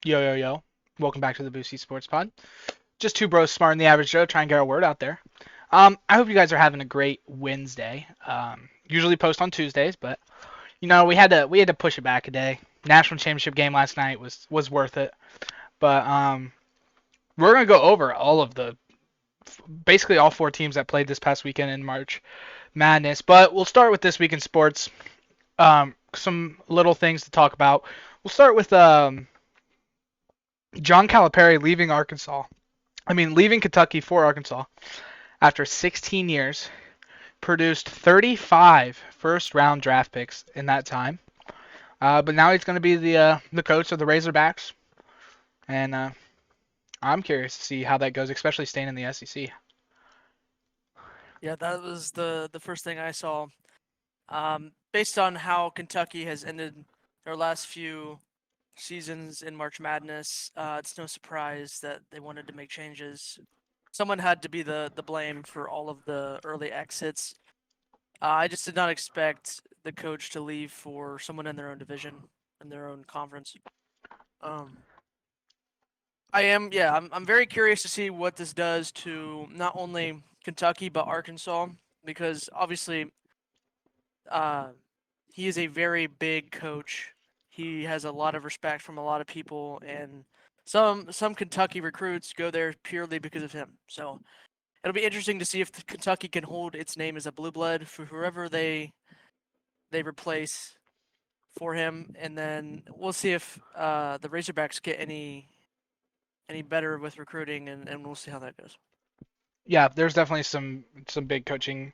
Yo, yo, yo. Welcome back to the Boosie Sports Pod. Just two bros smarter than the average Joe, trying to get our word out there. I hope you guys are having a great Wednesday. Usually post on Tuesdays, but we had to push it back a day. National championship game last night was worth it. But we're gonna go over all of the basically all four teams that played this past weekend in March Madness. But we'll start with this week in sports. Some little things to talk about. We'll start with John Calipari leaving leaving Kentucky for Arkansas after 16 years, produced 35 first round draft picks in that time. But now he's going to be the coach of the Razorbacks, and I'm curious to see how that goes, especially staying in the SEC. Yeah, that was the first thing I saw. Based on how Kentucky has ended their last few seasons in March Madness, it's no surprise that they wanted to make changes. Someone had to be the blame for all of the early exits. I just did not expect the coach to leave for someone in their own division, in their own conference. Um, I'm very curious to see what this does to not only Kentucky but Arkansas, because obviously uh, he is a very big coach. He has a lot of respect from a lot of people, and some Kentucky recruits go there purely because of him. So it'll be interesting to see if Kentucky can hold its name as a blue blood for whoever they replace for him, and then we'll see if the Razorbacks get any better with recruiting, and we'll see how that goes. Yeah, there's definitely some big coaching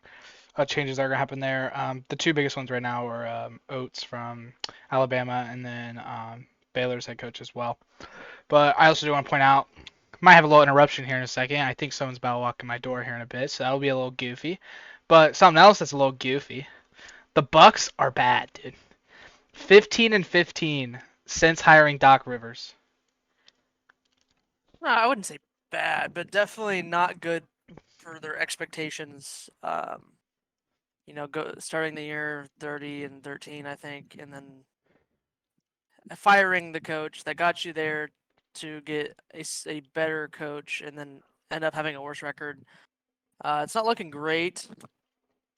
changes that are going to happen there. The two biggest ones right now are Oates from Alabama and then Baylor's head coach as well. But I also do want to point out, might have a little interruption here in a second. I think someone's about to walk in my door here in a bit, so that'll be a little goofy. But something else that's a little goofy. The Bucks are bad, dude. 15-15 since hiring Doc Rivers. No, I wouldn't say bad, but definitely not good for their expectations. Go starting the year 30-13, I think, and then firing the coach that got you there to get a better coach, and then end up having a worse record. It's not looking great,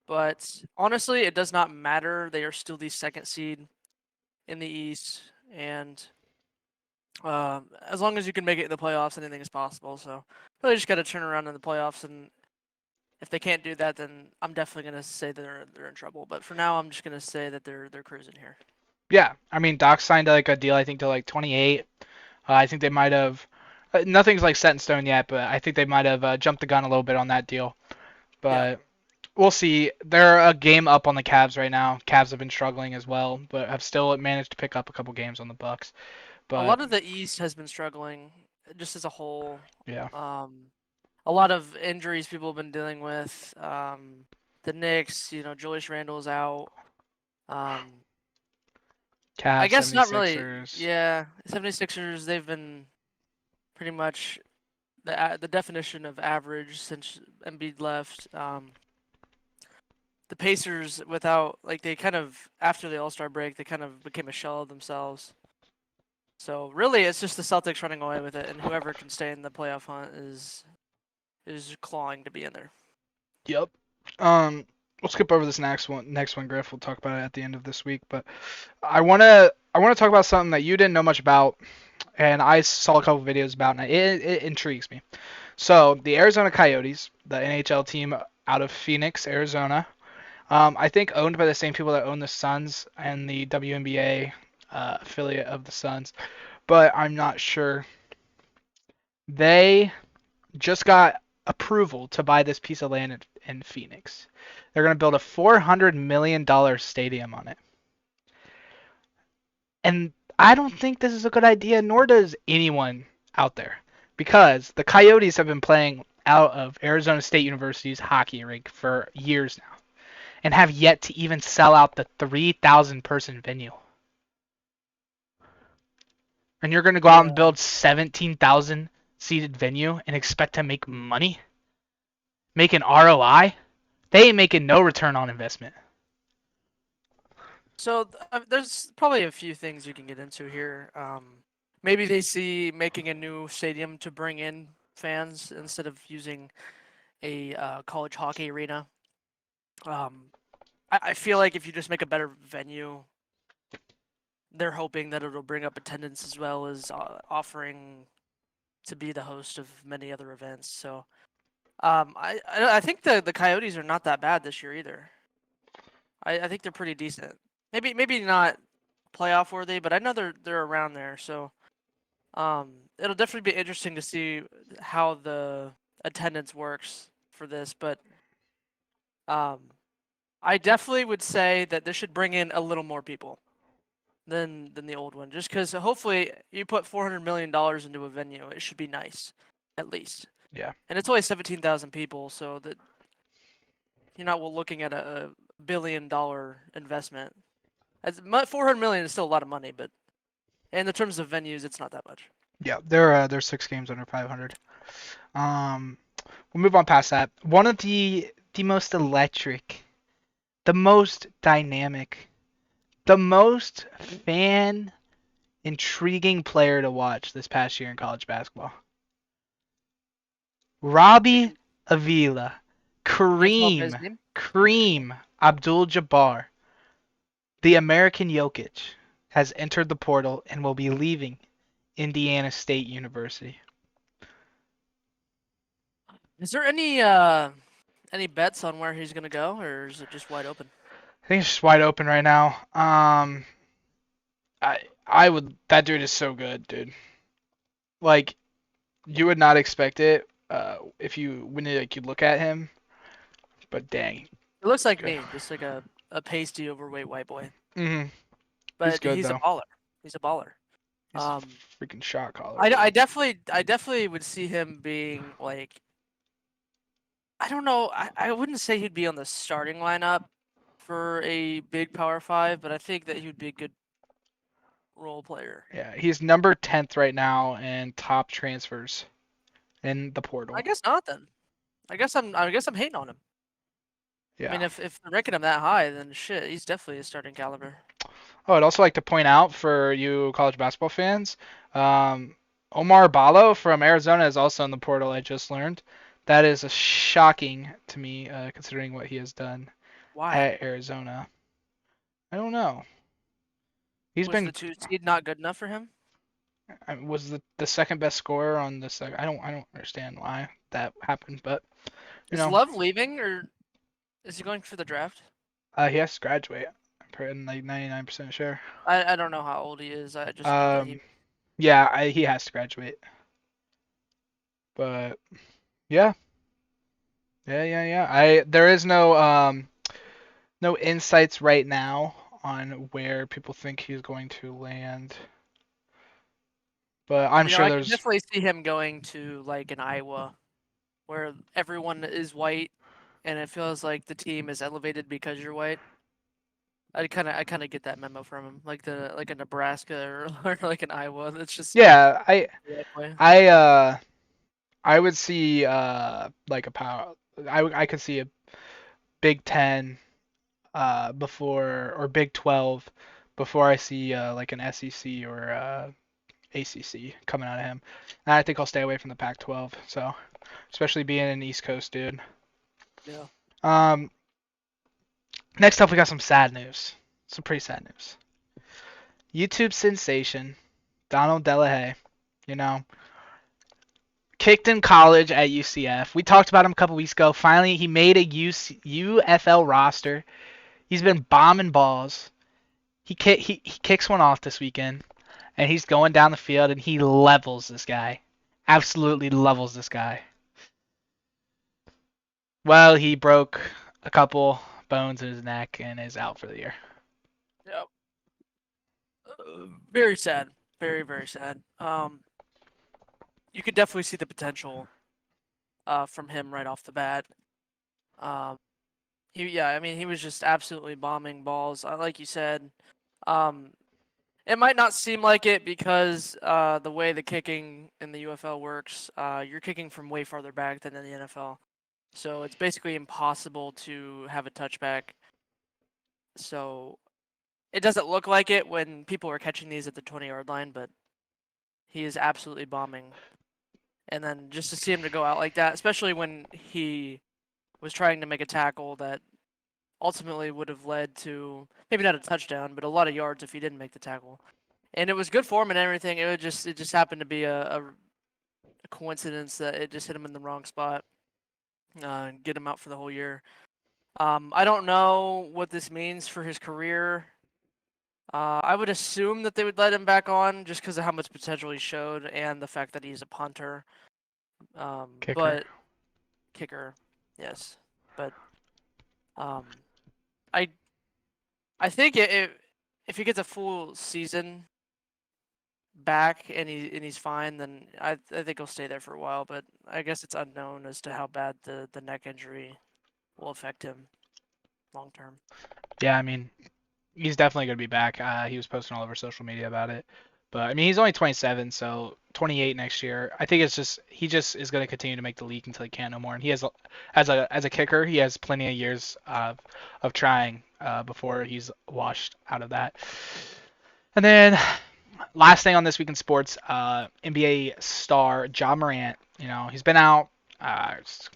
but honestly, it does not matter. They are still the second seed in the East, and as long as you can make it in the playoffs, anything is possible. So really, just got to turn around in the playoffs, and if they can't do that, then I'm definitely gonna say they're in trouble. But for now, I'm just gonna say that they're cruising here. Yeah, I mean Doc signed like a deal I think to like 28. I think they might have. Nothing's like set in stone yet, but I think they might have jumped the gun a little bit on that deal. Yeah, But we'll see. They're a game up on the Cavs right now. Cavs have been struggling as well, but have still managed to pick up a couple games on the Bucks. a But lot of the East has been struggling, just as a whole. yeah, Um, a lot of injuries people have been dealing with. The Knicks, Julius Randle's out. Um, I Cavs, guess not really. 76ers. Yeah, 76ers, they've been pretty much the definition of average since Embiid left. The Pacers, without like they kind of after the All Star break, they kind of became a shell of themselves. So really, it's just the Celtics running away with it, and whoever can stay in the playoff hunt is clawing to be in there. Yep. Um, we'll skip over this next one. Next one, Griff. We'll talk about it at the end of this week. But I wanna talk about something that you didn't know much about, and I saw a couple videos about, and it intrigues me. So the Arizona Coyotes, the NHL team out of Phoenix, Arizona, I think owned by the same people that own the Suns and the WNBA affiliate of the Suns, but I'm not sure. They just got approval to buy this piece of land in Phoenix. They're going to build a $400 million stadium on it. And I don't think this is a good idea, nor does anyone out there. Because the Coyotes have been playing out of Arizona State University's hockey rink for years now and have yet to even sell out the 3,000 person venue. And you're going to go out and Yeah. build 17,000 seated venue and expect to make money? Make an ROI? They ain't making no return on investment. So there's probably a few things you can get into here. maybe they see making a new stadium to bring in fans instead of using a college hockey arena. Um, I feel like if you just make a better venue, they're hoping that it'll bring up attendance as well as offering to be the host of many other events. So I think the Coyotes are not that bad this year either. I think they're pretty decent. Maybe not playoff worthy, but I know they're around there. So it'll definitely be interesting to see how the attendance works for this. But um, I definitely would say that this should bring in a little more people than the old one, just because hopefully you put $400 million into a venue, it should be nice, at least. Yeah. And it's only 17,000 people, so that you're not looking at a $1 billion investment. 400 million is still a lot of money, but in the terms of venues, it's not that much. Yeah, they're 6 games under 500. Um, we'll move on past that. One of the most electric, the most dynamic, the most fan intriguing player to watch this past year in college basketball. Robbie Avila, Can't come up with his name. Kareem Abdul-Jabbar, the American Jokic, has entered the portal and will be leaving Indiana State University. Is there any bets on where he's gonna go, or is it just wide open? I think it's just wide open right now. I would, that dude is so good, dude. Like you would not expect it if you when you, like you look at him, but dang. It looks like Good. me, just like a pasty, overweight white boy. Mhm. He's But good he's a though. baller. He's a baller. He's Um, a freaking shot caller, I dude. definitely would see him being like, I don't know, I wouldn't say he'd be on the starting lineup for a big Power Five, but I think that he would be a good role player. Yeah, he's number 10th right now in top transfers in the I portal. guess not then. I guess I'm hating on him. I mean, Yeah. if they're ranking him that high, then shit, he's definitely a starting caliber. Oh, I'd also like to point out for you college basketball fans, um, Omar Ballo from Arizona is also in the portal. I just learned. That is shocking to me, considering what he has done Why? at Arizona. I don't know. He's Was been the two seed not good enough for him? was the second best scorer on this. I don't understand why that happened, but you Is know, Love leaving or is he going for the draft? he has to graduate. I'm pretty like 99% sure. I don't know how old he is. I just know that he. Um, yeah, he has to graduate. But yeah, yeah. There is no insights right now on where people think he's going to land. But I'm sure I could there's definitely see him going to like an Iowa, where everyone is white, and it feels like the team is elevated because you're white. I kind of get that memo from him, like a Nebraska or like an Iowa. It's just yeah, the right way. I I would see like a power I could see a Big 10 before or Big 12 before I see like an SEC or ACC coming out of him. And I think I'll stay away from the Pac-12. So, especially being an East Coast dude. Yeah. Um, next up, we got some sad news. Some pretty sad news. YouTube sensation Donald Delahaye, you know, kicked in college at UCF. We talked about him a couple weeks ago. Finally, he made a UFL roster. He's been bombing balls. He kicks one off this weekend, and he's going down the field, and he levels this guy. Absolutely levels this guy. Well, he broke a couple bones in his neck and is out for the year. Yeah. Very sad. Very sad. You could definitely see the potential from him right off the bat. Um, I mean, he was just absolutely bombing balls. Like you said, um, it might not seem like it because the way the kicking in the UFL works, you're kicking from way farther back than in the NFL. So it's basically impossible to have a touchback. So it doesn't look like it when people are catching these at the 20-yard line, but He is absolutely bombing. And then just to see him to go out like that, especially when he was trying to make a tackle that ultimately would have led to maybe not a touchdown, but a lot of yards if he didn't make the tackle. And it was good for him and everything. It just happened to be a coincidence that it just hit him in the wrong spot and get him out for the whole year. I don't know what this means for his career. I would assume that they would let him back on just because of how much potential he showed and the fact that he's a punter. Kicker. But kicker, yes. But I I think if he gets a full season back and he's fine, then I think he'll stay there for a while. But I guess it's unknown as to how bad the neck injury will affect him long term. Yeah, I mean, he's definitely going to be back. He was posting all over social media about it. But I mean, he's only 27, so 28 next year. I think it's just he just is going to continue to make the league until he can't no more. And he has, as a kicker, he has plenty of years of trying before he's washed out of that. And then last thing on this week in sports, NBA star Ja Morant. You know, he's been out.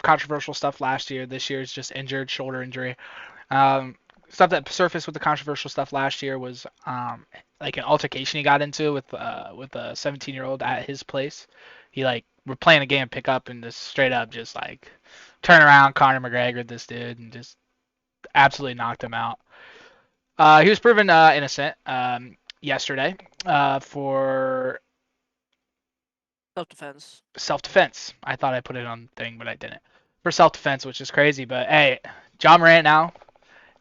Controversial stuff last year. This year is just injured, shoulder injury. Um, Stuff that surfaced with the controversial stuff last year was like an altercation he got into with a 17-year-old at his place. He like we're playing a game of pickup and just straight up just like turn around Conor McGregor this dude and just absolutely knocked him out. He was proven innocent yesterday for Self-defense. self-defense. I thought I put it on the thing, but I didn't. For self-defense, which is crazy. But hey, Ja Morant now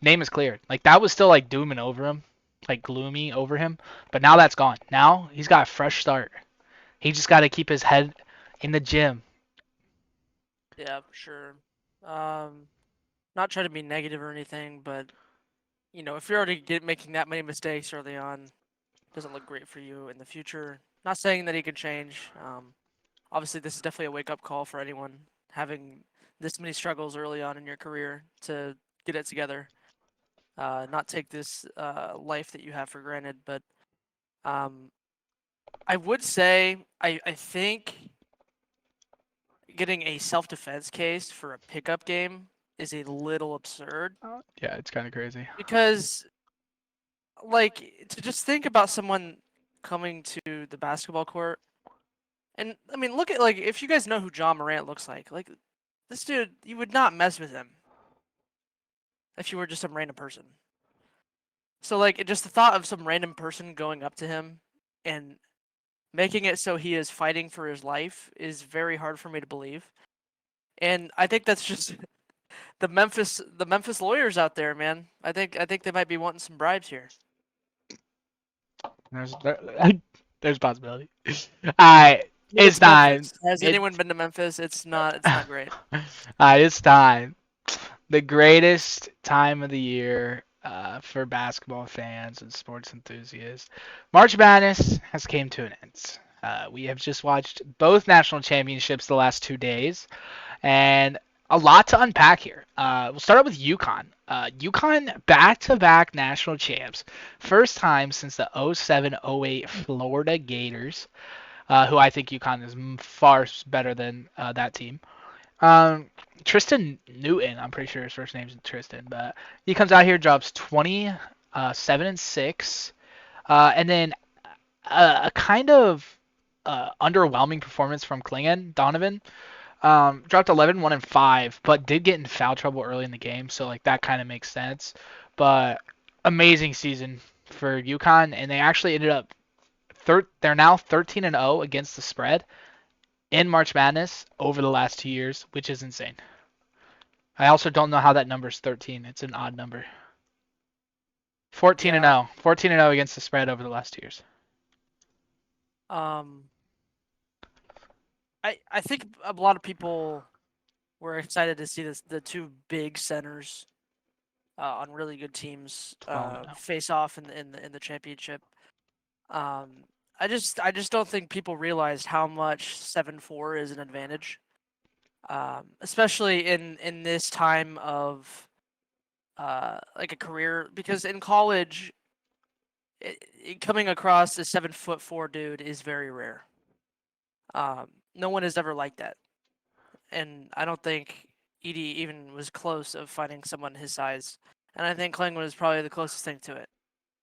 name is cleared. Like that was still like dooming over him, like gloomy over him. But now that's gone. Now he's got a fresh start. He just got to keep his head in the gym. Yeah, for sure. Not trying to be negative or anything, but you know, if you're already making that many mistakes early on, doesn't look great for you in the future. Not saying that he could change. Obviously, this is definitely a wake-up call for anyone having this many struggles early on in your career to get it together. Not take this life that you have for granted, but um, I would say I think getting a self-defense case for a pickup game is a little absurd Yeah, it's kind of crazy. because like to just think about someone coming to the basketball court and I mean look at like if you guys know who Ja Morant looks like this dude you would not mess with him if you were just some random person. So like just the thought of some random person going up to him and making it so he is fighting for his life is very hard for me to believe. And I think that's just the Memphis lawyers out there, man. I think they might be wanting some bribes here. There's there's possibility. Alright, it's time. Memphis. Has It anyone been to Memphis? It's not great. Alright, it's time. The greatest time of the year for basketball fans and sports enthusiasts. March Madness has came to an end. We have just watched both national championships the last 2 days, and a lot to unpack here. We'll start out with UConn. UConn back-to-back national champs. First time since the 07-08 Florida Gators, who I think UConn is far better than that team. Tristan Newton, I'm pretty sure his first name's Tristan, but he comes out here, drops 27-6, and then a kind of underwhelming performance from Klingon Donovan. Dropped 11, 1 and 5, but did get in foul trouble early in the game, so like that kind of makes sense. But amazing season for UConn, and they actually ended up they're now 13-0 against the spread in March Madness over the last 2 years, which is insane. I also don't know how that number's 13. It's an odd number. 14 and Yeah. 0. 14 and 0 against the spread over the last 2 years. Um, I think a lot of people were excited to see the two big centers on really good teams 12 and face off in the championship. Um, I just don't think people realized how much 7-4 is an advantage, especially in this time of like a career because in college, coming across a 7'4" dude is very rare. No one has ever liked that, and I don't think Edie even was close of finding someone his size. And I think Klingman is probably the closest thing to it.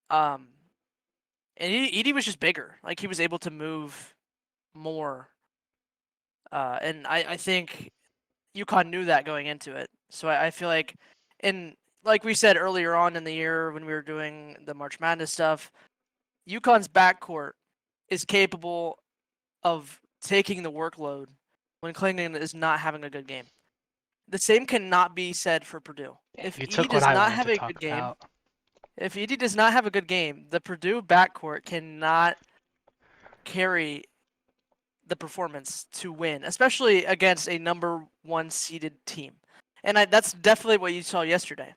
Um, and Edie was just bigger. Like he was able to move more. And I think UConn knew that going into it. So I feel like, and like we said earlier on in the year when we were doing the March Madness stuff, UConn's backcourt is capable of taking the workload when Klingman is not having a good game. The same cannot be said for Purdue. If You Edie took what does I not wanted have to a talk good game, about. if Edie does not have a good game, the Purdue backcourt cannot carry the performance to win, especially against a number one seeded team. And that's definitely what you saw yesterday.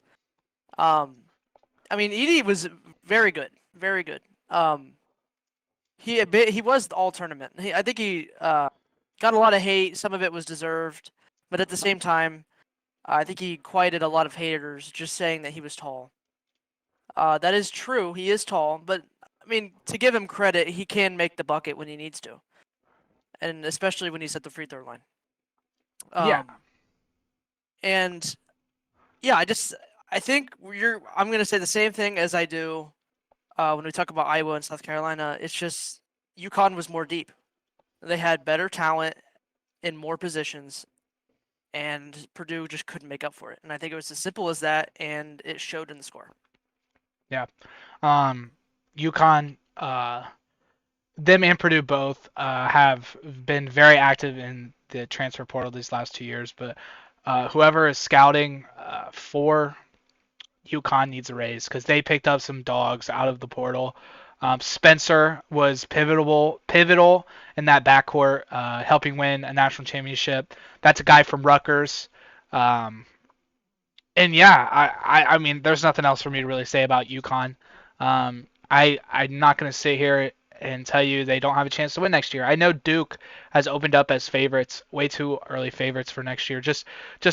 I mean, Edie was very good, very good. He was all tournament. I think he got a lot of hate. Some of it was deserved, but at the same time, I think he quieted a lot of haters just saying that he was tall. That is true. He is tall, but I mean, to give him credit, he can make the bucket when he needs to, and especially when he's at the free throw line. Yeah. And yeah, I think I'm gonna say the same thing as I do when we talk about Iowa and South Carolina. It's just UConn was more deep. They had better talent in more positions, and Purdue just couldn't make up for it. And I think it was as simple as that, and it showed in the score. Yeah. UConn, them and Purdue both have been very active in the transfer portal these last 2 years, but whoever is scouting for UConn needs a raise because they picked up some dogs out of the portal. Spencer was pivotal in that backcourt, helping win a national championship. That's a guy from Rutgers. And yeah, I mean, there's nothing else for me to really say about UConn. I'm not gonna sit here and tell you they don't have a chance to win next year. I know Duke has opened up as favorites, way too early favorites for next year, just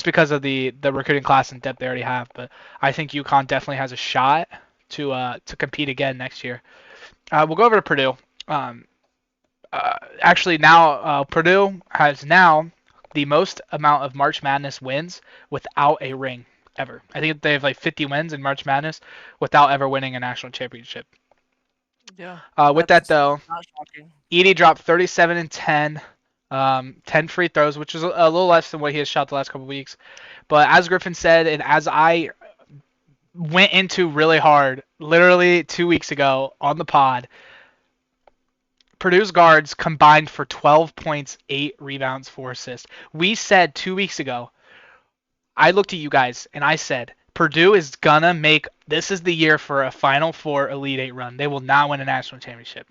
because of the recruiting class and depth they already have. But I think UConn definitely has a shot to compete again next year. We'll go over to Purdue. Actually, now Purdue has now the most amount of March Madness wins without a ring ever. I think they have like 50 wins in March Madness without ever winning a national championship. Yeah, With that that's though, not shocking. Edey dropped 37 and 10, 10 free throws, which is a little less than what he has shot the last couple of weeks. But as Griffin said, and as I went into really hard, literally 2 weeks ago on the pod, Purdue's guards combined for 12 points, 8 rebounds, 4 assists. We said 2 weeks ago, I looked at you guys and I said, Purdue is gonna make this is the year for a Final Four Elite Eight run. They will not win a national championship.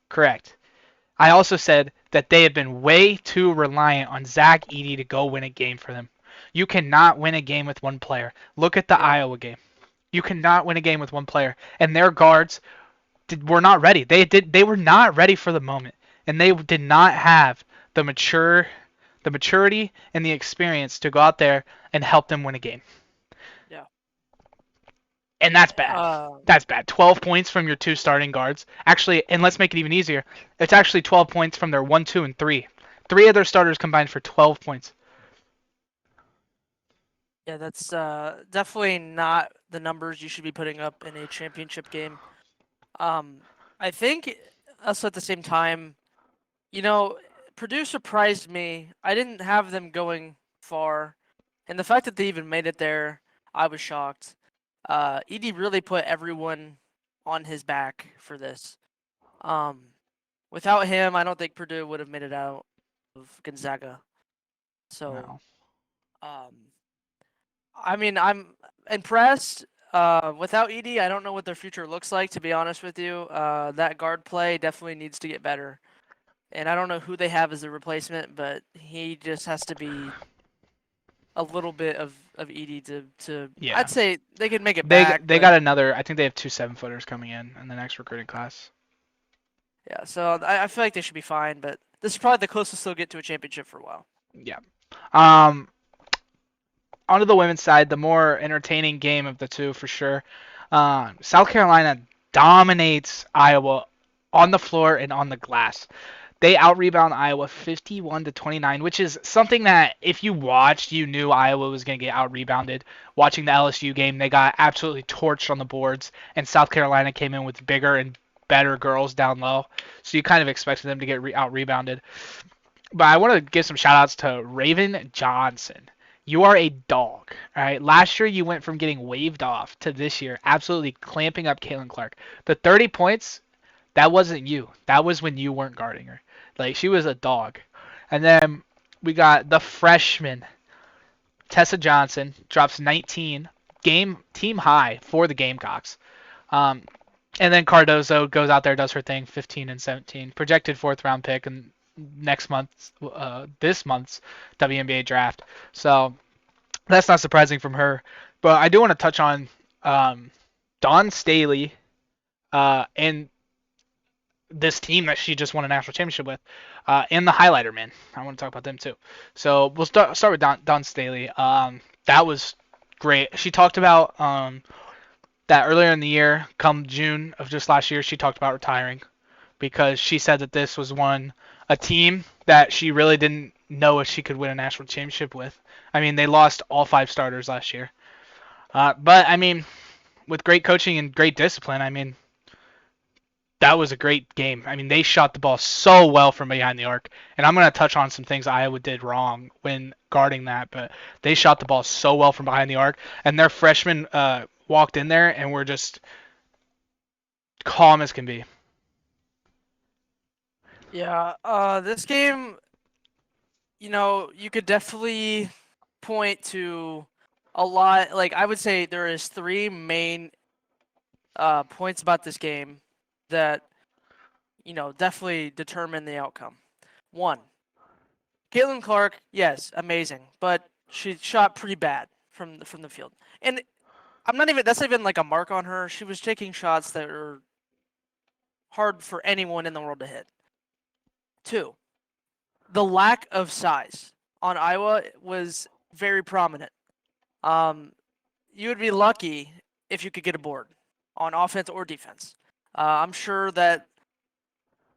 Correct. I also said that they have been way too reliant on Zach Edey to go win a game for them. You cannot win a game with one player. Look at the Yeah. Iowa game. You cannot win a game with one player, and their guards were not ready. They were not ready for the moment, and they did not have the maturity and the experience to go out there and help them win a game. Yeah. And that's bad. Uh, That's bad. 12 points from your two starting guards. Actually, and let's make it even easier. It's actually 12 points from their 1, 2, and 3. 3 of their starters combined for 12 points. yeah, that's definitely not the numbers you should be putting up in a championship game. I think also at the same time, you know, Purdue surprised me. I didn't have them going far, and the fact that they even made it there, I was shocked. Edie really put everyone on his back for this. Um, Without him, I don't think Purdue would have made it out of Gonzaga. So, No. um, I mean, I'm impressed. Without Edie, I don't know what their future looks like. To be honest with you, that guard play definitely needs to get better. And I don't know who they have as a replacement, but he just has to be a little bit of Edie to. Yeah. I'd say they could make it They back. they but, got another. I think they have 2 7-footers coming in the next recruiting class. yeah, so I feel like they should be fine. But this is probably the closest they'll get to a championship for a while. Yeah. Onto the women's side, the more entertaining game of the two for sure. South Carolina dominates Iowa on the floor and on the glass. They out-rebound Iowa 51-29, which is something that if you watched, you knew Iowa was going to get out-rebounded. Watching the LSU game, they got absolutely torched on the boards, and South Carolina came in with bigger and better girls down low. So you kind of expected them to get out-rebounded. But I want to give some shout-outs to Raven Johnson. You are a dog, all right? Last year, you went from getting waved off to this year absolutely clamping up Caitlin Clark. The 30 points, that wasn't you. That was when you weren't guarding her. Like, she was a dog. And then we got the freshman, Tessa Johnson, drops 19, team high for the Gamecocks. Um, and then Cardozo goes out there, does her thing, 15 and 17, projected fourth round pick and this month's WNBA draft. So that's not surprising from her. But I do want to touch on Dawn Staley and this team that she just won a national championship with, and the highlighter man. I want to talk about them too. So we'll start with Dawn Staley. That was great. She talked about that earlier in the year, come June of just last year, she talked about retiring because she said that this was a team that she really didn't know if she could win a national championship with. I mean, they lost all 5 starters last year. But I mean, with great coaching and great discipline, I mean, that was a great game. I mean, they shot the ball so well from behind the arc. And I'm going to touch on some things Iowa did wrong when guarding that, but they shot the ball so well from behind the arc. And their freshmen walked in there and were just calm as can be. Yeah, this game, you could definitely point to a lot. Like, I would say there is 3 main points about this game that, definitely determine the outcome. 1, Caitlin Clark, yes, amazing, but she shot pretty bad from the field. And that's not even like a mark on her. She was taking shots that are hard for anyone in the world to hit. 2, the lack of size on Iowa was very prominent. You would be lucky if you could get a board on offense or defense. I'm sure that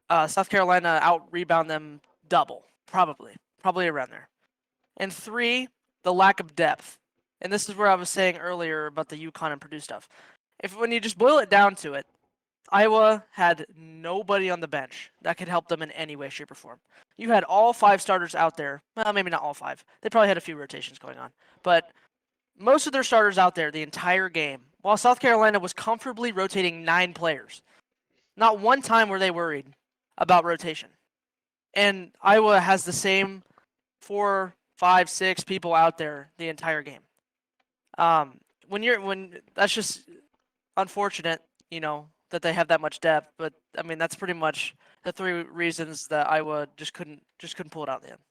South Carolina out-rebound them double, probably around there. And 3, the lack of depth. And this is where I was saying earlier about the UConn and Purdue stuff. When you just boil it down to it, Iowa had nobody on the bench that could help them in any way, shape, or form. You had all 5 starters out there. Well, maybe not all 5. They probably had a few rotations going on. But most of their starters out there the entire game, while South Carolina was comfortably rotating 9 players. Not one time were they worried about rotation. And Iowa has the same 4, 5, 6 people out there the entire game. When that's just unfortunate, that they have that much depth. But I mean, that's pretty much the 3 reasons that Iowa just couldn't pull it out in the end.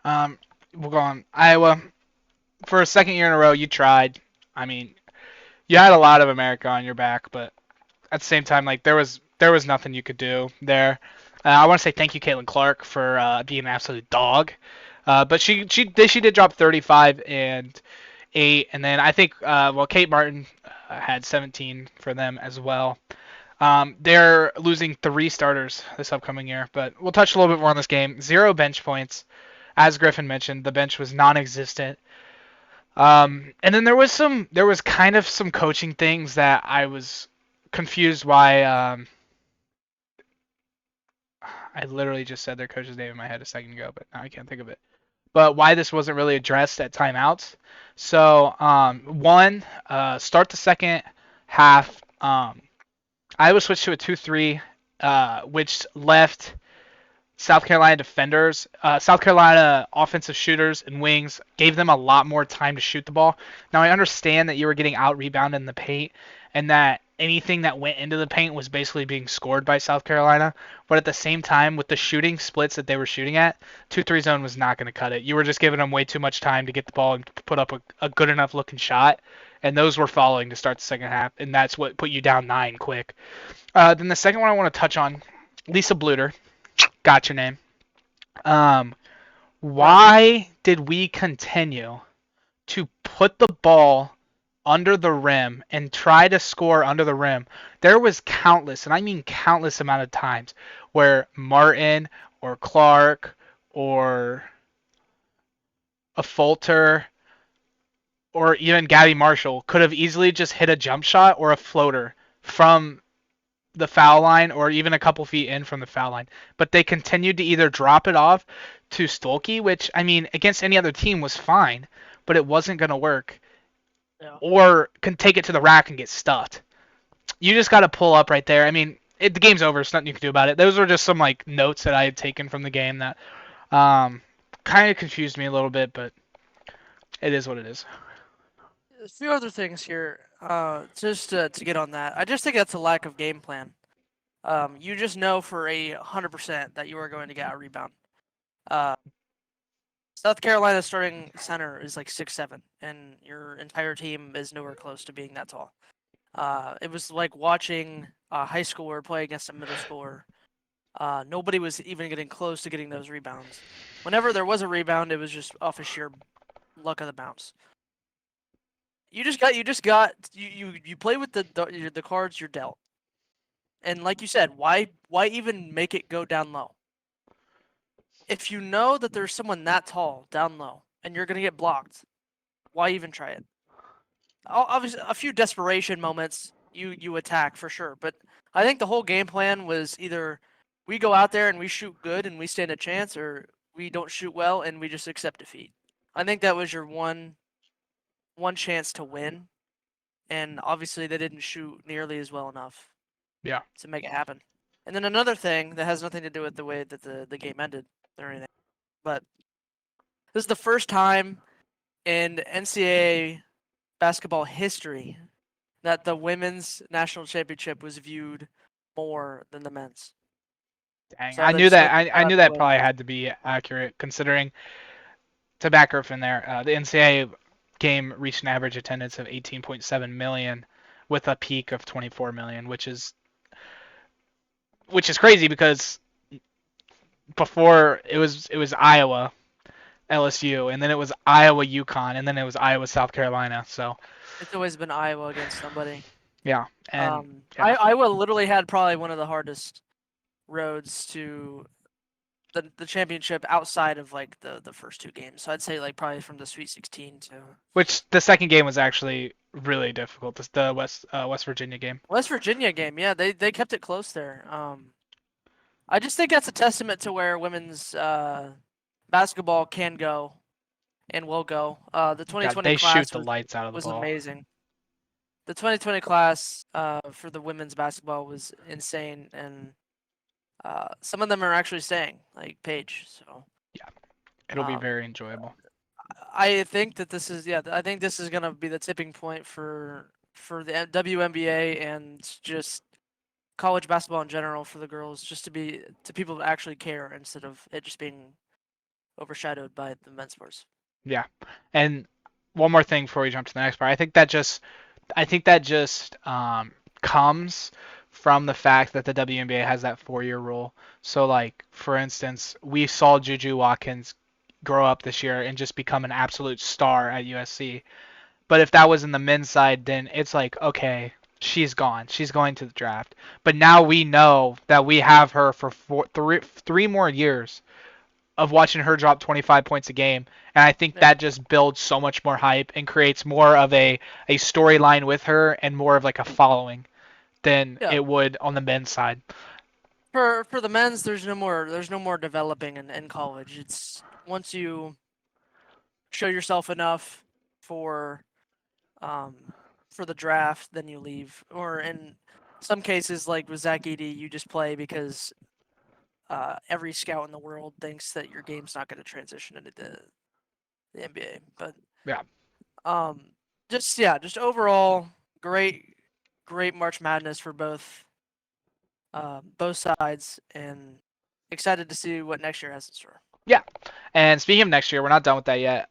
Yeah. We'll go on. Iowa, for a second year in a row, you tried. I mean, you had a lot of America on your back, but at the same time, like there was nothing you could do there. I want to say thank you, Caitlin Clark, for being an absolute dog. But she did drop 35 and 8, and then I think Kate Martin had 17 for them as well. They're losing 3 starters this upcoming year, but we'll touch a little bit more on this game. 0 bench points, as Griffin mentioned. The bench was non-existent. And then there was kind of some coaching things that I was confused why. I literally just said their coach's name in my head a second ago, but now I can't think of it. But why this wasn't really addressed at timeouts. So, start the second half. Iowa switched to a 2-3, which left South Carolina defenders, South Carolina offensive shooters and wings, gave them a lot more time to shoot the ball. Now, I understand that you were getting out-rebounded in the paint and that anything that went into the paint was basically being scored by South Carolina. But at the same time, with the shooting splits that they were shooting at, 2-3 zone was not going to cut it. You were just giving them way too much time to get the ball and put up a good enough looking shot. And those were falling to start the second half, and that's what put you down 9 quick. Then the second one I want to touch on, Lisa Bluter. Got your name. Why did we continue to put the ball under the rim and try to score under the rim, there was countless, and I mean countless amount of times where Martin or Clark or a Fulter or even Gabby Marshall could have easily just hit a jump shot or a floater from the foul line or even a couple feet in from the foul line. But they continued to either drop it off to Stolke, which, I mean, against any other team was fine, but it wasn't going to work, Yeah. or can take it to the rack and get stuffed. You just got to pull up right there. I mean, the game's over. There's nothing you can do about it. Those were just some like notes that I had taken from the game that kind of confused me a little bit, but it is what it is. A few other things here. Just to get on that, I just think that's a lack of game plan. You just know for 100% that you are going to get a rebound. Uh, South Carolina's starting center is like 6'7", and your entire team is nowhere close to being that tall. It was like watching a high schooler play against a middle schooler. Nobody was even getting close to getting those rebounds. Whenever there was a rebound, it was just off of sheer luck of the bounce. You play with the cards you're dealt. And like you said, why even make it go down low? If you know that there's someone that tall down low and you're gonna get blocked, why even try it? Obviously, a few desperation moments you attack for sure, but I think the whole game plan was either we go out there and we shoot good and we stand a chance, or we don't shoot well and we just accept defeat. I think that was your one chance to win, and obviously they didn't shoot nearly as well enough. Yeah. To make it happen. And then another thing that has nothing to do with the way that the game ended or anything, but this is the first time in NCAA basketball history that the women's national championship was viewed more than the men's. Dang, So I that knew just that. shows you I how knew that's that the way. probably had to be accurate, considering to back her up in there. The NCAA game reached an average attendance of 18.7 million, with a peak of 24 million, which is crazy because before it was Iowa, LSU, and then it was Iowa, UConn, and then it was Iowa, South Carolina. So It's always been Iowa against somebody. yeah, and yeah, Iowa literally had probably one of the hardest roads to the championship outside of like the first two games. So I'd say like probably from the Sweet 16 to which the second game was actually really difficult. The West Virginia game. West Virginia game. Yeah, they kept it close there. I just think that's a testament to where women's basketball can go and will go. The God, 2020 they shoot class the lights out of the was ball. amazing. The 2020 class for the women's basketball was insane, and some of them are actually staying, like Paige. So Yeah, it'll be um, very enjoyable. I think that I think this is gonna be the tipping point for the WNBA and just college basketball in general for the girls, just to people to actually care instead of it just being overshadowed by the men's sports. Yeah, and one more thing before we jump to the next part. I think that just comes from the fact that the WNBA has that 4-year rule. So like for instance, we saw Juju Watkins grow up this year and just become an absolute star at USC. But if that was in the men's side, then it's like, okay, she's gone. She's going to the draft. But now we know that we have her for three more years of watching her drop 25 points a game. And I think Yeah. that just builds so much more hype and creates more of a storyline with her and more of like a following than Yeah. it would on the men's side. For the men's, there's no more developing in college. It's once you show yourself enough for um for the draft, then you leave. Or in some cases, like with Zach Edey, you just play because every scout in the world thinks that your game's not going to transition into the NBA. But Yeah. um, just overall great March Madness for both sides, and excited to see what next year has in store. Yeah. And speaking of next year, we're not done with that yet.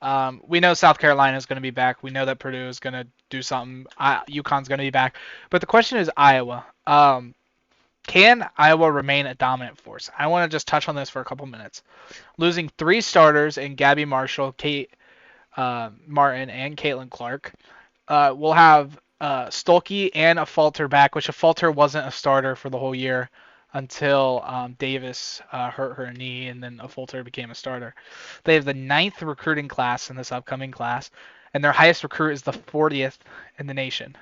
We know South Carolina is going to be back. We know that Purdue is going to do something. UConn's going to be back. But the question is Iowa. Can Iowa remain a dominant force? I want to just touch on this for a couple minutes. Losing 3 starters in Gabby Marshall, Kate Martin, and Caitlin Clark. we'll have Stolke and a Falter back, which a Falter wasn't a starter for the whole year until Davis hurt her knee, and then a Falter became a starter. They have the 9th recruiting class in this upcoming class, and their highest recruit is the 40th in the nation.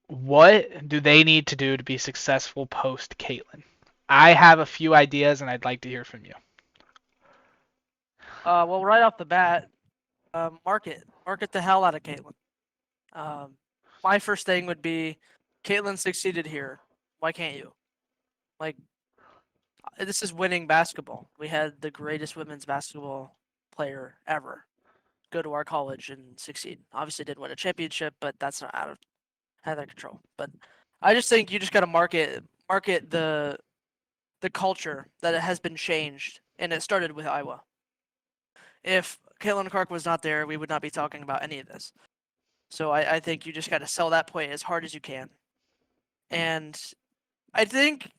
What do they need to do to be successful post Caitlin? I have a few ideas, and I'd like to hear from you. Well, right off the bat, market the hell out of Caitlin. My first thing would be, Caitlin succeeded here. Why can't you? Like, this is winning basketball. We had the greatest women's basketball player ever go to our college and succeed. Obviously, didn't win a championship, but that's not out of their control. But I just think you just got to market the culture that it has been changed, and it started with Iowa. If Caitlin Clark was not there, we would not be talking about any of this. So I think you just got to sell that point as hard as you can. And I think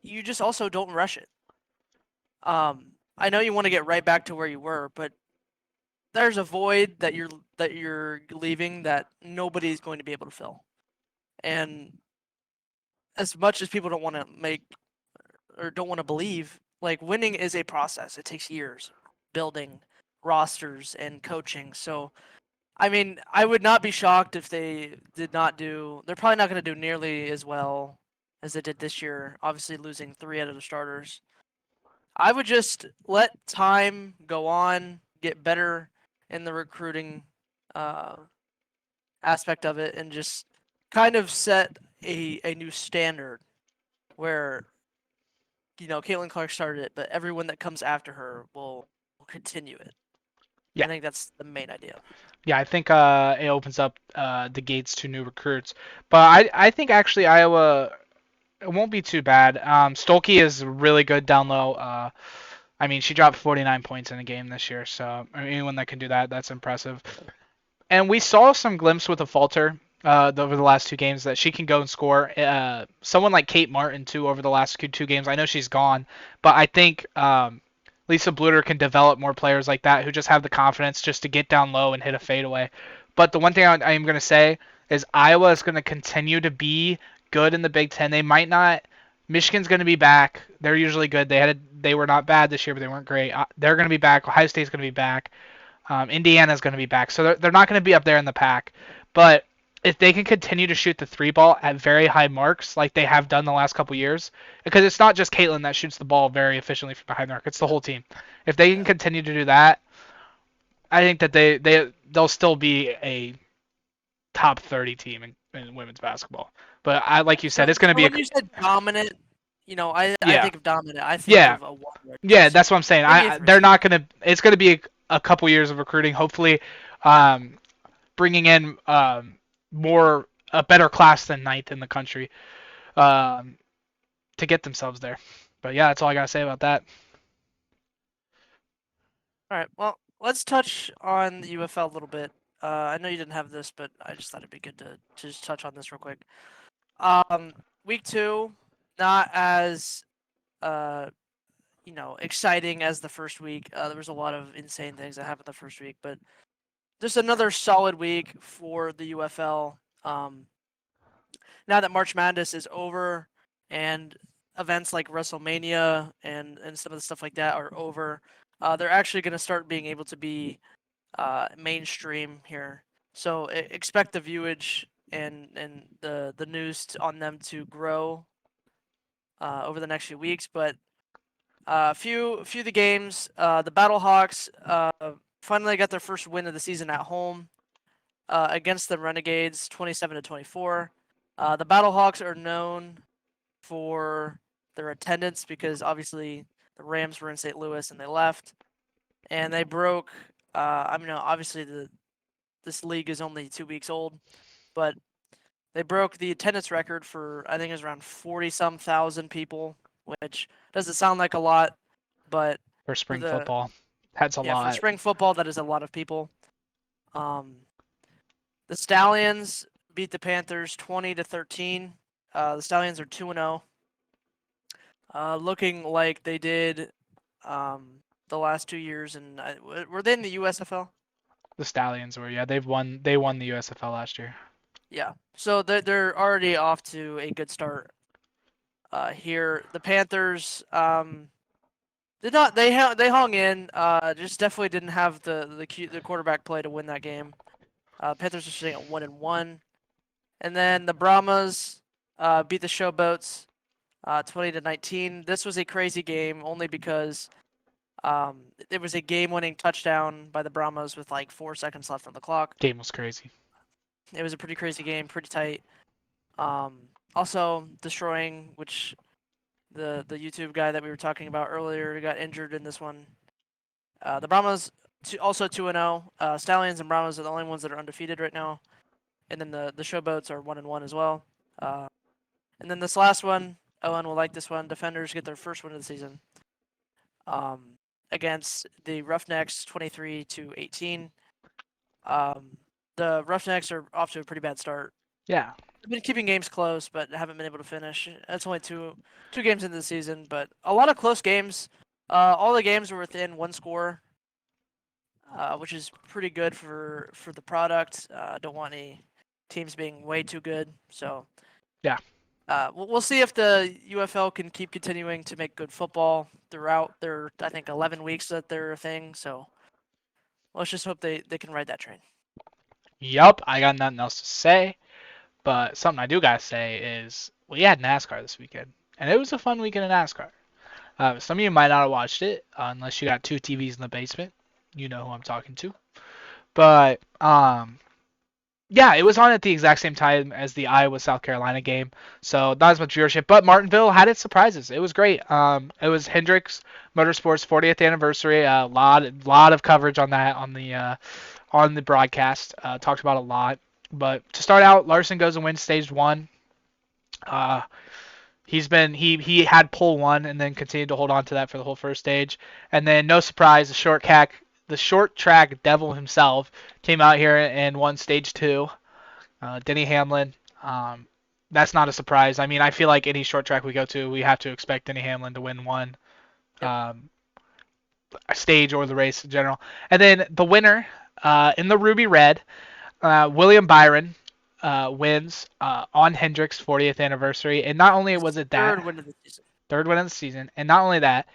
you just also don't rush it. I know you want to get right back to where you were, but there's a void that you're leaving that nobody's going to be able to fill. And as much as people don't want to make or don't want to believe, like, winning is a process. It takes years building rosters and coaching. So I mean, I would not be shocked if they did not do. They're probably not going to do nearly as well as they did this year. Obviously, losing 3 out of the starters. I would just let time go on, get better in the recruiting aspect of it, and just kind of set a new standard where, Caitlin Clark started it, but everyone that comes after her will continue it. Yeah. I think that's the main idea. Yeah, I think it opens up the gates to new recruits. But I think actually Iowa, it won't be too bad. Stolke is really good down low. I mean, she dropped 49 points in a game this year, so anyone that can do that, that's impressive. And we saw some glimpse with a Falter over the last 2 games that she can go and score. Someone like Kate Martin, too, over the last 2 games. I know she's gone, but I think Lisa Bluter can develop more players like that who just have the confidence just to get down low and hit a fadeaway. But the one thing I am going to say is Iowa is going to continue to be good in the Big Ten. They might not. Michigan's going to be back. They're usually good. They were not bad this year, but they weren't great. They're going to be back. Ohio State's going to be back. Indiana's going to be back. So they're not going to be up there in the pack. But if they can continue to shoot the 3 ball at very high marks like they have done the last couple years, because it's not just Caitlin that shoots the ball very efficiently from behind the arc, it's the whole team. If they can continue to do that, I think that they'll still be a top 30 team in women's basketball. But like you said, it's going to be when you said dominant, I think of dominant. I think Yeah. of a one. Yeah, that's what I'm saying. They're not going to. It's going to be a couple years of recruiting. Hopefully, bringing in a better class than 9th in the country to get themselves there. But yeah, that's all I gotta say about that. All right. Well, let's touch on the UFL a little bit. I know you didn't have this, but I just thought it'd be good to just touch on this real quick. Week 2, not as exciting as the first week. There was a lot of insane things that happened the first week, but just another solid week for the UFL. Now that March Madness is over and events like WrestleMania and some of the stuff like that are over, they're actually going to start being able to be mainstream here. So expect the viewage and the news on them to grow over the next few weeks. But a few of the games, the Battlehawks finally got their first win of the season at home against the Renegades, 27-24. The Battlehawks are known for their attendance because obviously the Rams were in St. Louis and they left, and they broke. Obviously this league is only 2 weeks old, but they broke the attendance record for, I think it was around 40-some thousand people, which doesn't sound like a lot, but for spring football, that's a lot. For spring football, that is a lot of people. The Stallions beat the Panthers 20-13. The Stallions are 2-0. Looking like they did the last 2 years. And were they in the USFL? The Stallions were, yeah. They won the USFL last year. Yeah. So they're already off to a good start. Here the Panthers did not they hung in. Just definitely didn't have the quarterback play to win that game. Panthers are sitting at 1-1, and then the Brahmas beat the Showboats 20-19. This was a crazy game only because it was a game-winning touchdown by the Brahmas with like 4 seconds left on the clock. Game was crazy. It was a pretty crazy game, pretty tight. Also destroying, which the YouTube guy that we were talking about earlier got injured in this one. The Brahmas also 2-0. Stallions and Brahmas are the only ones that are undefeated right now, and then the Showboats are 1-1 as well. And then this last one, Owen will like this one. Defenders get their first win of the season. Against the Roughnecks, 23-18. The Roughnecks are off to a pretty bad start. Yeah. They've been keeping games close, but haven't been able to finish. It's only two games into the season, but a lot of close games. All the games were within one score, which is pretty good for the product. Don't want any teams being way too good. So Yeah. We'll see if the UFL can keep continuing to make good football throughout their, I think, 11 weeks that they're a thing. So let's just hope they can ride that train. Yup, I got nothing else to say. But something I do gotta say is we had NASCAR this weekend, and it was a fun weekend in NASCAR. Some of you might not have watched it unless you got 2 TVs in the basement. You know who I'm talking to. But yeah, it was on at the exact same time as the Iowa South Carolina game, so not as much viewership. But Martinsville had its surprises. It was great. It was Hendricks Motorsports 40th anniversary. A lot of coverage on that on the broadcast. Talked about a lot. But to start out, Larson goes and wins stage 1. He had pole 1 and then continued to hold on to that for the whole first stage. And then no surprise, the short track devil himself came out here and won stage 2. Denny Hamlin. That's not a surprise. I mean, I feel like any short track we go to, we have to expect Denny Hamlin to win one stage or the race in general. And then the winner in the Ruby Red, William Byron wins on Hendrick's 40th anniversary. And not only was it that Third win of the season. Third win of the season, and not only that,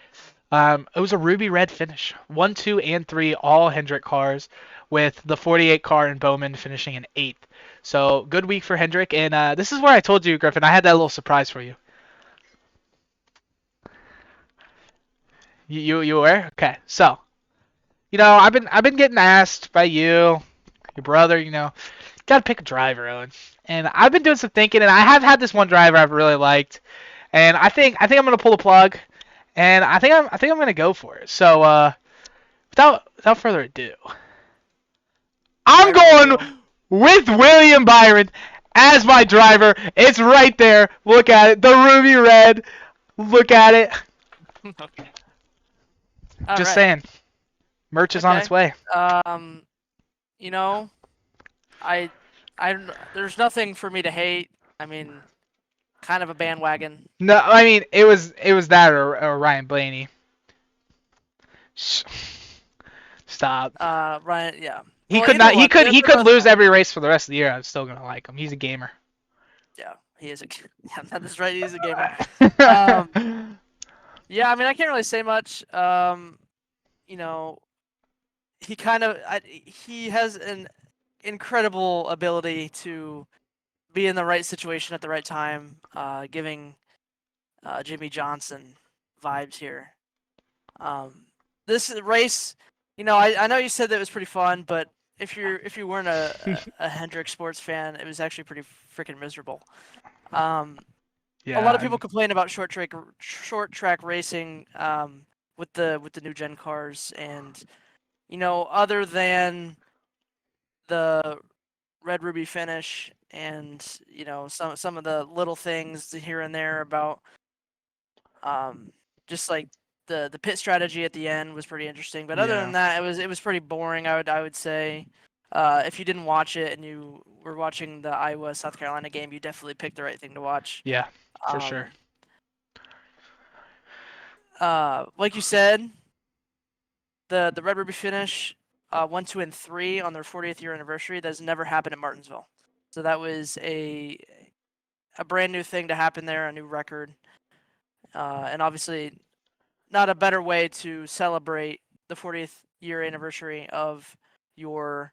it was a Ruby Red finish. 1, 2, and 3 all Hendrick cars, with the 48 car in Bowman finishing in 8th. So good week for Hendrick, and this is where I told you, Griffin, I had that little surprise for you. You aware? Okay, so I've been getting asked by your brother, gotta pick a driver, Owen. And I've been doing some thinking, and I have had this one driver I've really liked, and I think I'm gonna pull the plug, and I think I'm gonna go for it. So without further ado, I'm going with William Byron as my driver. It's right there. Look at it, the Ruby Red. Look at it. Okay. Just saying, merch is on its way. There's nothing for me to hate. I mean, kind of a bandwagon. No, I mean it was that or Ryan Blaney. Stop. Ryan, yeah. He could lose every race for the rest of the year. I'm still gonna like him. He's a gamer. Yeah, he is yeah, that's right. He's a gamer. Yeah, I mean, I can't really say much. He has an incredible ability to be in the right situation at the right time, giving Jimmy Johnson vibes here. This race, I know you said that it was pretty fun, but if you weren't a Hendrick sports fan, it was actually pretty freaking miserable. Yeah, a lot of people complain about short track racing with the new gen cars, and other than the Red Ruby finish and some of the little things here and there about just like the pit strategy at the end was pretty interesting, but other than that, it was pretty boring. I would say if you didn't watch it and you were watching the Iowa South Carolina game, you definitely picked the right thing to watch. Yeah, for sure. Like you said, the Red Ruby finish 1, 2, and 3 on their 40th year anniversary. That has never happened at Martinsville. So that was a brand new thing to happen there, a new record, and obviously not a better way to celebrate the 40th year anniversary of your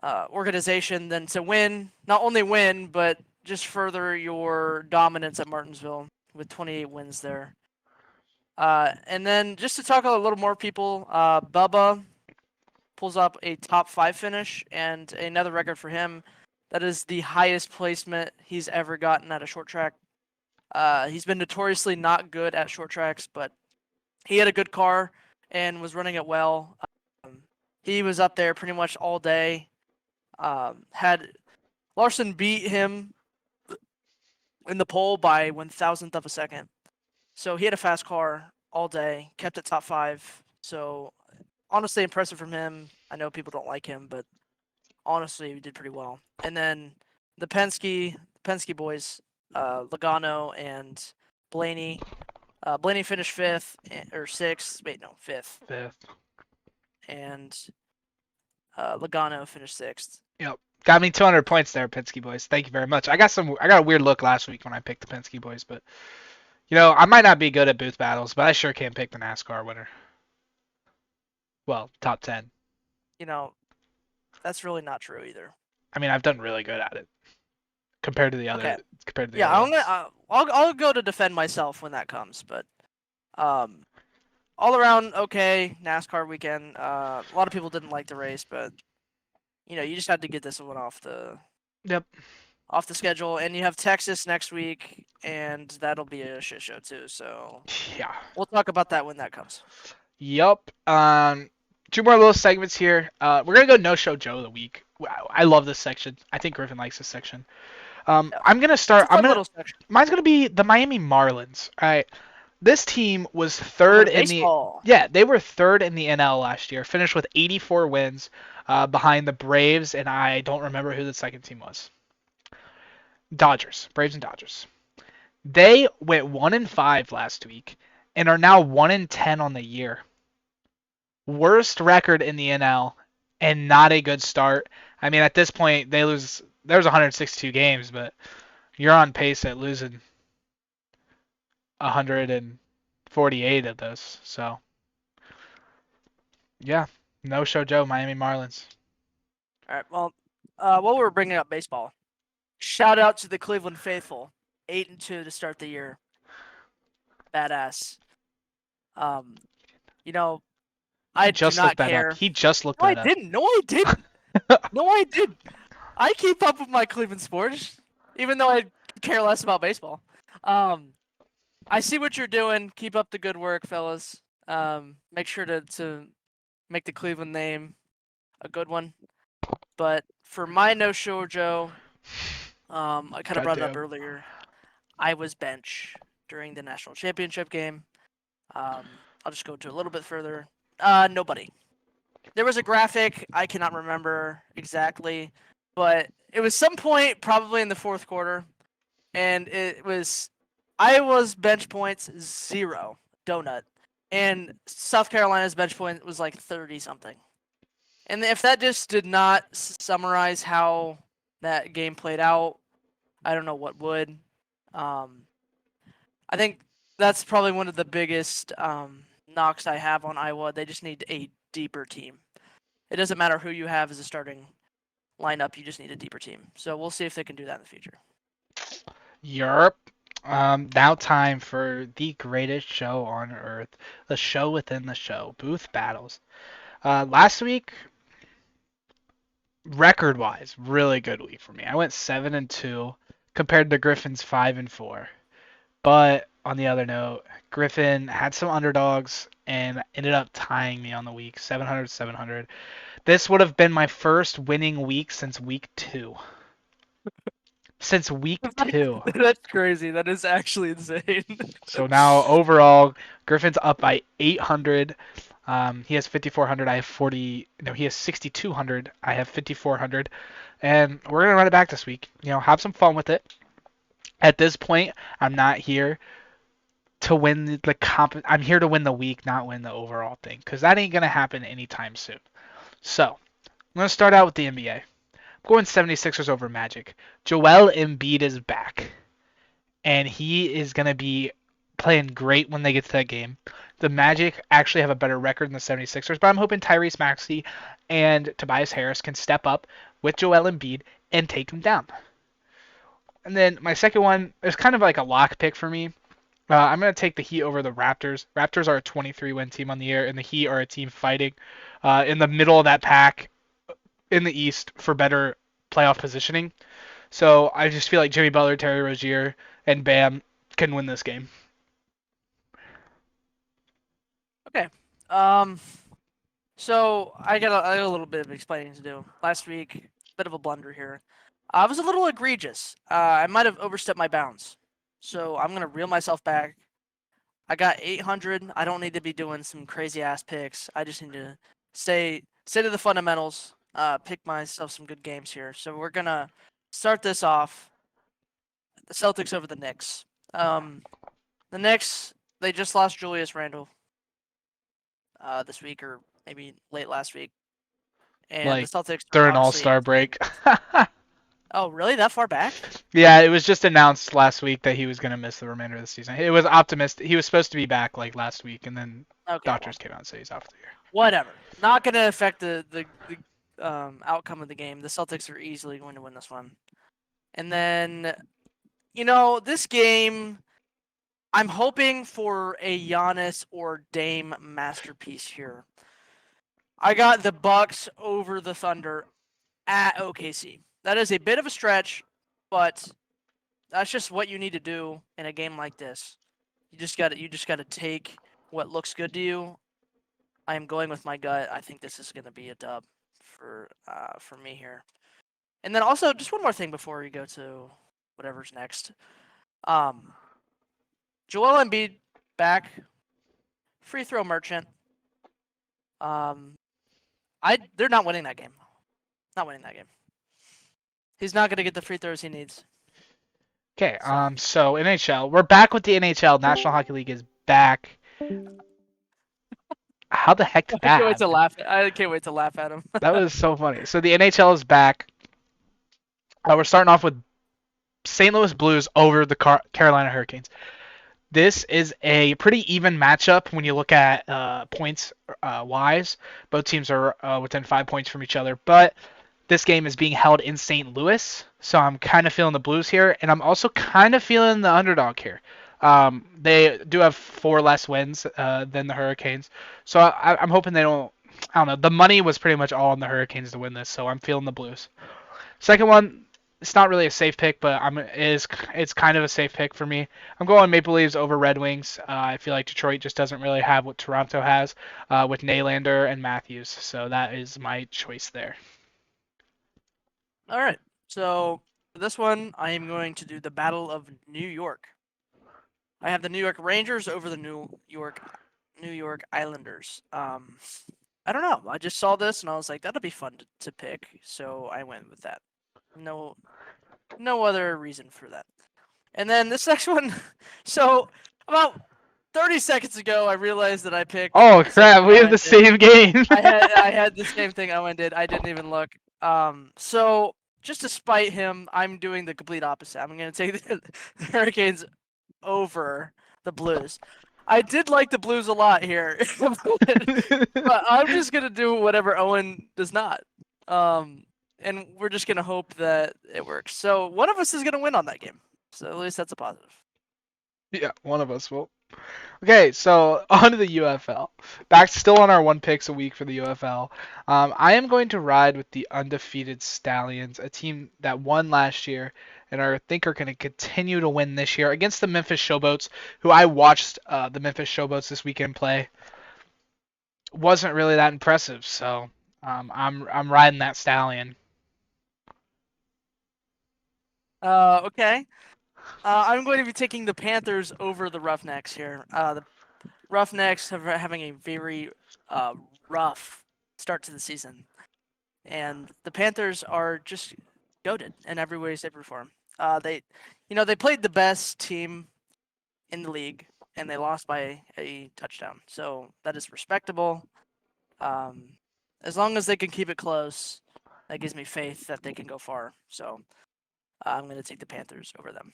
organization than to win, not only win, but just further your dominance at Martinsville with 28 wins there. And then just to talk a little more people, Bubba pulls up a top 5 finish and another record for him. That is the highest placement he's ever gotten at a short track. He's been notoriously not good at short tracks, but he had a good car and was running it well. He was up there pretty much all day. Had Larson beat him in the pole by 1,000th of a second. So he had a fast car all day, kept it top 5. So honestly impressive from him. I know people don't like him, but honestly he did pretty well. And then the Penske boys, Logano and Blaney. Blaney finished 5th or 6th. Wait, no, 5th. 5th. And Logano finished 6th. Yep. Got me 200 points there, Penske boys. Thank you very much. I got a weird look last week when I picked the Penske boys, but I might not be good at booth battles, but I sure can pick the NASCAR winner. Well, top 10. That's really not true either. I mean, I've done really good at it compared to the other. Okay. Compared to the yeah, other I'll go to defend myself when that comes, but all around okay NASCAR weekend. A lot of people didn't like the race, but you just had to get this one off the schedule, and you have Texas next week, and that'll be a shit show too. So yeah, we'll talk about that when that comes. Yep. 2 more little segments here. We're gonna go No Show Joe of the week. Wow, I love this section. I think Griffin likes this section. I'm gonna start. Mine's gonna be the Miami Marlins. All right. This team was third in the they were third in the NL last year. Finished with 84 wins, behind the Braves, and I don't remember who the second team was. Braves and Dodgers. They went 1-5 last week and are now 1-10 on the year. Worst record in the NL and not a good start. I mean, at this point, there's 162 games, but you're on pace at losing 148 of those. So, yeah, No Show Joe, Miami Marlins. All right. Well, while we're bringing up baseball, shout out to the Cleveland faithful, 8-2 to start the year. Badass. I just do not looked that care. up. He just looked that up. No, I didn't. No, I didn't. I keep up with my Cleveland sports, even though I care less about baseball. I see what you're doing. Keep up the good work, fellas. Make sure to make the Cleveland name a good one. But for my No Show Joe, I kind of brought it up earlier. I was bench during the national championship game. I'll just go to a little bit further. Nobody. There was a graphic, I cannot remember exactly, but it was some point probably in the 4th quarter, and I was bench points 0, donut, and South Carolina's bench point was like 30 something. And if that just did not summarize how that game played out, I don't know what would. I think that's probably one of the biggest knocks I have on Iowa. They just need a deeper team. It doesn't matter who you have as a starting lineup. You just need a deeper team. So we'll see if they can do that in the future. Europe. Now time for the greatest show on earth, the show within the show, booth battles. Last week, record-wise, really good week for me. I went 7-2 compared to Griffin's 5-4. But on the other note, Griffin had some underdogs and ended up tying me on the week, 700-700. This would have been my first winning week since week 2. Since week 2. That's crazy. That is actually insane. So now overall, Griffin's up by 800. He has 5,400. I have 40. No, he has 6,200. I have 5,400. And we're gonna run it back this week. Have some fun with it. At this point, I'm not here to win the comp. I'm here to win the week, not win the overall thing, because that ain't gonna happen anytime soon. So, I'm going to start out with the NBA. I'm going 76ers over Magic. Joel Embiid is back, and he is going to be playing great when they get to that game. The Magic actually have a better record than the 76ers, but I'm hoping Tyrese Maxey and Tobias Harris can step up with Joel Embiid and take him down. And then my second one is kind of like a lock pick for me. I'm going to take the Heat over the Raptors. Raptors are a 23-win team on the year, and the Heat are a team fighting in the middle of that pack in the East for better playoff positioning. So I just feel like Jimmy Butler, Terry Rozier, and Bam can win this game. Okay. So I got a little bit of explaining to do. Last week, bit of a blunder here. I was a little egregious. I might have overstepped my bounds. So I'm gonna reel myself back. I got 800. I don't need to be doing some crazy ass picks. I just need to stay to the fundamentals. Pick myself some good games here. So we're gonna start this off. The Celtics over the Knicks. The Knicks, they just lost Julius Randle this week or maybe late last week, and the Like Celtics are during obviously. All-Star break. Oh, really? That far back? Yeah, it was just announced last week that he was going to miss the remainder of the season. It was optimistic. He was supposed to be back like last week, and then Okay, well, doctors came out and said he's out for the year. whatever. Not gonna affect the outcome of the game. The Celtics are easily going to win this one. And then, this game, I'm hoping for a Giannis or Dame masterpiece here. I got the Bucks over the Thunder at OKC. That is a bit of a stretch, but that's just what you need to do in a game like this. You just got to take what looks good to you. I am going with my gut. I think this is going to be a dub for me here. And then also just one more thing before we go to whatever's next. Joel Embiid back, free throw merchant. They're not winning that game. Not winning that game. He's not going to get the free throws he needs. Okay, so NHL. We're back with the NHL. National Hockey League is back. How the heck did that I can't wait to laugh at him. That was so funny. So the NHL is back. We're starting off with St. Louis Blues over the Carolina Hurricanes. This is a pretty even matchup when you look at points wise. Both teams are within 5 points from each other, but this game is being held in St. Louis, so I'm kind of feeling the Blues here, and I'm also kind of feeling the underdog here. They do have 4 less wins than the Hurricanes, so I'm hoping they don't. I don't know. The money was pretty much all on the Hurricanes to win this, so I'm feeling the Blues. Second one, it's not really a safe pick, but it's kind of a safe pick for me. I'm going Maple Leafs over Red Wings. I feel like Detroit just doesn't really have what Toronto has with Nylander and Matthews, so that is my choice there. All right. So for this one, I am going to do the Battle of New York. I have the New York Rangers over the New York Islanders. I don't know. I just saw this and I was like, that'll be fun to pick, so I went with that. No other reason for that. And then this next one. So about 30 seconds ago, I realized that I picked. Oh crap! We have the same game. I had the same thing Owen did. I didn't even look. So just to spite him, I'm doing the complete opposite. I'm going to take the Hurricanes over the Blues. I did like the Blues a lot here, but I'm just going to do whatever Owen does not. And we're just going to hope that it works. So one of us is going to win on that game. So at least that's a positive. Yeah, one of us will. Okay, so on to the UFL. Back still on our 1 picks a week for the UFL. I am going to ride with the undefeated Stallions, a team that won last year and I think are going to continue to win this year against the Memphis Showboats, who I watched the Memphis Showboats this weekend play. Wasn't really that impressive, so I'm riding that Stallion. Okay. I'm going to be taking the Panthers over the Roughnecks here. The Roughnecks having a very rough start to the season, and the Panthers are just goated in every way, shape, or form. They played the best team in the league, and they lost by a touchdown, so that is respectable. as long as they can keep it close, that gives me faith that they can go far. So I'm going to take the Panthers over them.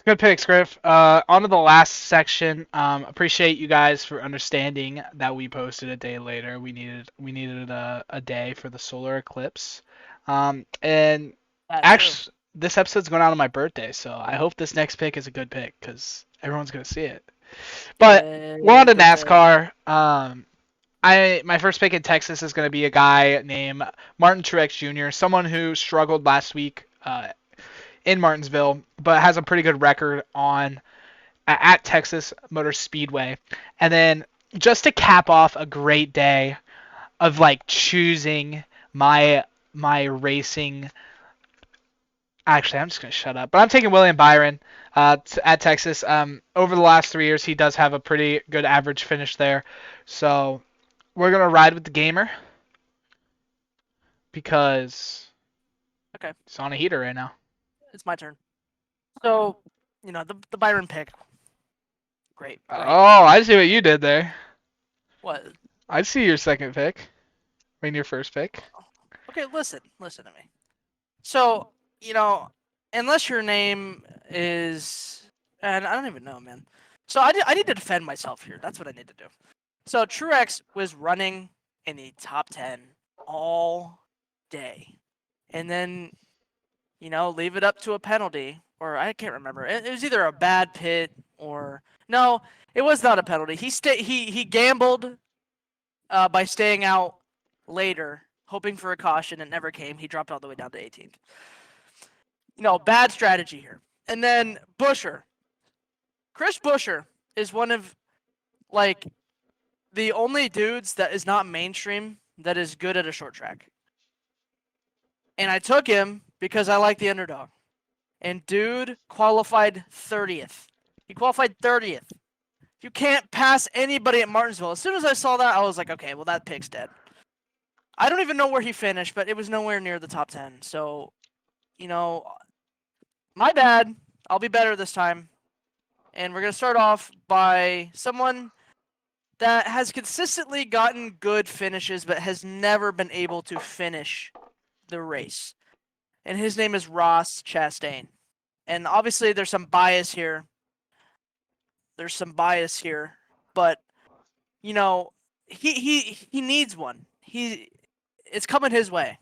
Good picks, Griff. On to the last section. Appreciate you guys for understanding that we posted a day later. We needed a day for the solar eclipse. And actually, this episode's going out on my birthday, so I hope this next pick is a good pick because everyone's gonna see it. But we're on to NASCAR. My first pick in Texas is gonna be a guy named Martin Truex Jr., someone who struggled last week. In Martinsville, but has a pretty good record at Texas Motor Speedway. And then just to cap off a great day of like choosing my racing. Actually, I'm just gonna shut up. But I'm taking William Byron at Texas. Over the last 3 years, he does have a pretty good average finish there. So we're gonna ride with the gamer because he's on a heater right now. It's my turn. So, the Byron pick. Great. Oh, I see what you did there. What? I see your second pick. I mean, your first pick. Okay, listen to me. So, unless your name is, and I don't even know, man. So I need to defend myself here. That's what I need to do. So Truex was running in the top 10 all day. And then, leave it up to a penalty, or I can't remember. It was either a bad pit or no, it was not a penalty. He gambled by staying out later, hoping for a caution. It never came. He dropped all the way down to 18th. Bad strategy here. And then Buescher. Chris Buescher is one of the only dudes that is not mainstream that is good at a short track. And I took him because I like the underdog. And dude qualified 30th. He qualified 30th. You can't pass anybody at Martinsville. As soon as I saw that, I was like, okay, well, that pick's dead. I don't even know where he finished, but it was nowhere near the top 10. So, my bad. I'll be better this time. And we're going to start off by someone that has consistently gotten good finishes, but has never been able to finish the race. And his name is Ross Chastain. And obviously there's some bias here. But he needs one. It's coming his way.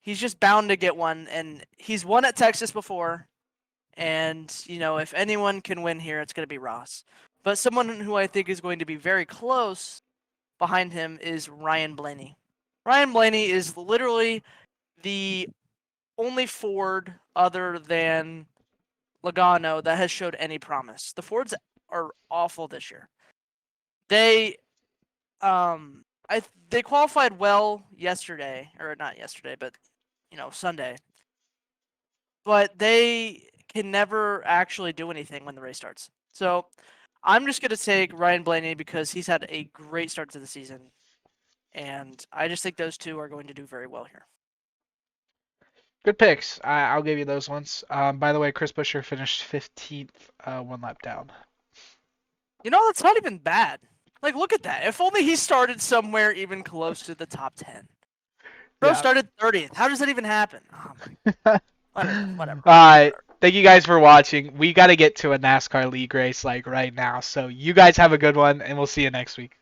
He's just bound to get one, and he's won at Texas before. And if anyone can win here, it's going to be Ross. But someone who I think is going to be very close behind him is Ryan Blaney. Ryan Blaney is literally the only Ford other than Logano that has showed any promise. The Fords are awful this year. They qualified well yesterday, or not yesterday, but Sunday. But they can never actually do anything when the race starts. So I'm just going to take Ryan Blaney because he's had a great start to the season. And I just think those two are going to do very well here. Good picks. I'll give you those ones. By the way, Chris Buescher finished 15th, 1 lap down. That's not even bad. Look at that. If only he started somewhere even close to the top 10. Bro started 30th. How does that even happen? Oh whatever. All right. Thank you guys for watching. We got to get to a NASCAR league race right now. So you guys have a good one, and we'll see you next week.